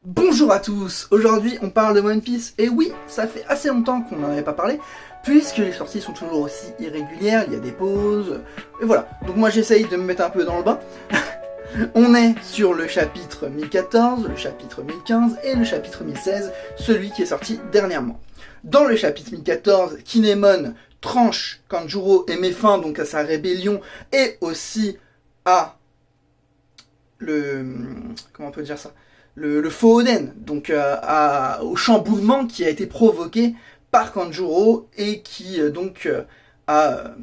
Bonjour à tous, aujourd'hui on parle de One Piece, et oui, ça fait assez longtemps qu'on n'en avait pas parlé, puisque les sorties sont toujours aussi irrégulières, il y a des pauses, et voilà. Donc moi j'essaye de me mettre un peu dans le bain. On est sur le chapitre 1014, le chapitre 1015 et le chapitre 1016, celui qui est sorti dernièrement. Dans le chapitre 1014, Kinemon tranche Kanjuro et met fin donc à sa rébellion et aussi à comment on peut dire ça, le faux Oden, donc au chamboulement qui a été provoqué par Kanjuro et qui a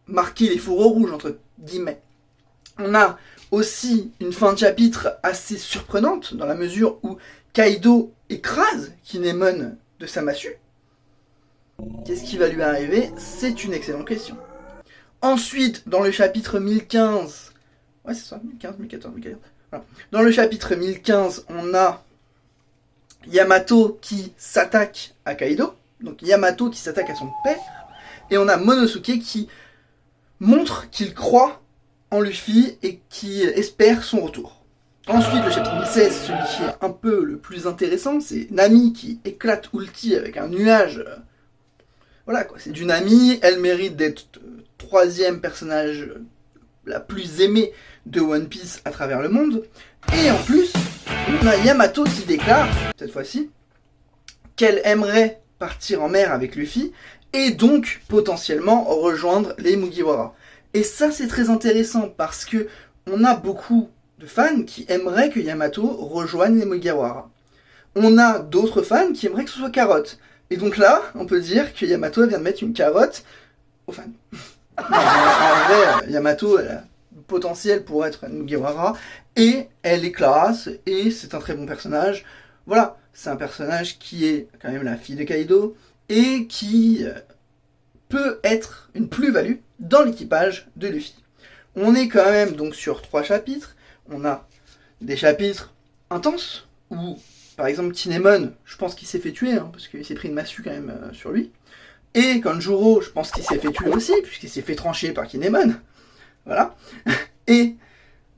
marqué les fourreaux rouges entre guillemets. On a aussi une fin de chapitre assez surprenante dans la mesure où Kaido écrase Kinemon de sa massue. Qu'est-ce qui va lui arriver? C'est une excellente question. Ensuite, dans le chapitre 1015, ouais c'est ça, 1015, 1014, 1014. Voilà. Dans le chapitre 1015, on a Yamato qui s'attaque à Kaido, donc Yamato qui s'attaque à son père, et on a Monosuke qui montre qu'il croit en Luffy et qui espère son retour. Ensuite, le chapitre 1016, celui qui est un peu le plus intéressant, c'est Nami qui éclate Ulti avec un nuage. Voilà quoi, c'est du Nami, elle mérite d'être troisième personnage la plus aimée de One Piece à travers le monde. Et en plus, on a Yamato qui déclare, cette fois-ci, qu'elle aimerait partir en mer avec Luffy et donc potentiellement rejoindre les Mugiwara. Et ça c'est très intéressant parce que on a beaucoup de fans qui aimeraient que Yamato rejoigne les Mugiwara. On a d'autres fans qui aimeraient que ce soit carotte. Et donc là, on peut dire que Yamato vient de mettre une carotte aux fans. En vrai, Yamato elle a le potentiel pour être une Mugiwara et elle est classe et c'est un très bon personnage. Voilà, c'est un personnage qui est quand même la fille de Kaido et qui peut être une plus-value dans l'équipage de Luffy. On est quand même donc sur 3 chapitres. On a des chapitres intenses où, par exemple, Kinemon, je pense qu'il s'est fait tuer, hein, parce qu'il s'est pris une massue quand même sur lui. Et Kanjuro, je pense qu'il s'est fait tuer aussi, puisqu'il s'est fait trancher par Kinemon. Voilà. Et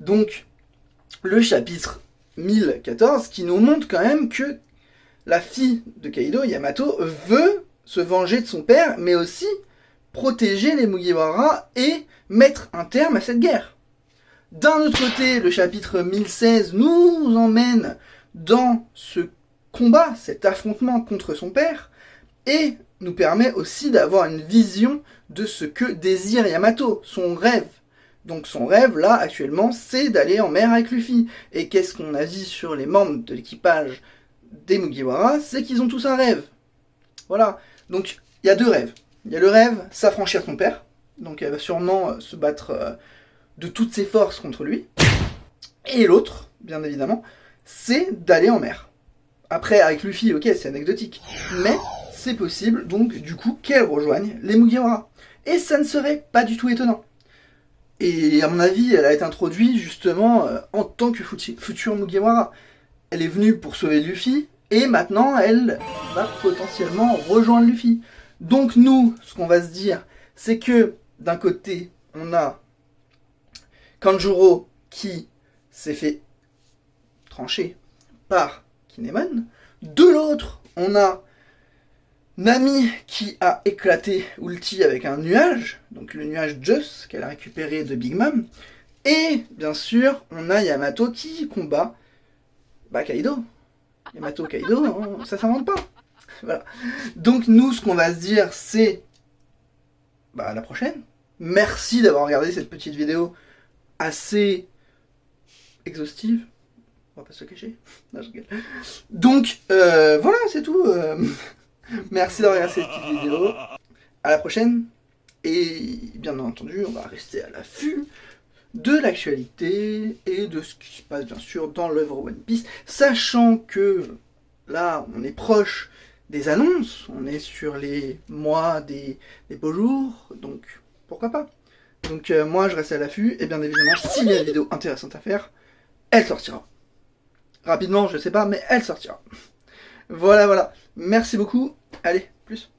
donc, le chapitre 1014 qui nous montre quand même que la fille de Kaido, Yamato, veut se venger de son père, mais aussi protéger les Mugiwara et mettre un terme à cette guerre. D'un autre côté, le chapitre 1016 nous emmène dans ce combat, cet affrontement contre son père, et nous permet aussi d'avoir une vision de ce que désire Yamato, son rêve. Donc son rêve, là, actuellement, c'est d'aller en mer avec Luffy. Et qu'est-ce qu'on a dit sur les membres de l'équipage des Mugiwara? C'est qu'ils ont tous un rêve. Voilà. Donc, il y a 2 rêves. Il y a le rêve, s'affranchir de son père. Donc elle va sûrement se battre de toutes ses forces contre lui. Et l'autre, bien évidemment, c'est d'aller en mer. Après, avec Luffy, ok, c'est anecdotique. Mais c'est possible, donc, du coup, qu'elle rejoigne les Mugiwara. Et ça ne serait pas du tout étonnant. Et à mon avis, elle a été introduite justement en tant que future Mugiwara. Elle est venue pour sauver Luffy, et maintenant elle va potentiellement rejoindre Luffy. Donc nous, ce qu'on va se dire, c'est que d'un côté, on a Kanjuro qui s'est fait trancher par Kinemon. De l'autre, on a Nami qui a éclaté Ulti avec un nuage, donc le nuage Just qu'elle a récupéré de Big Mom. Et bien sûr, on a Yamato qui combat Kaido. Yamato Kaido, hein, ça s'invente pas. Voilà. Donc nous, ce qu'on va se dire, c'est à la prochaine. Merci d'avoir regardé cette petite vidéo assez exhaustive. On va pas se cacher. Non, je rigole. Donc voilà, c'est tout. Merci d'avoir regardé cette petite vidéo. À la prochaine. Et bien entendu, on va rester à l'affût de l'actualité et de ce qui se passe bien sûr dans l'œuvre One Piece, sachant que là, on est proche des annonces, on est sur les mois des beaux jours, donc pourquoi pas. Donc moi je reste à l'affût, et bien évidemment, s'il y a une vidéo intéressante à faire, elle sortira. Rapidement, je sais pas, mais elle sortira. Voilà, merci beaucoup, allez, plus.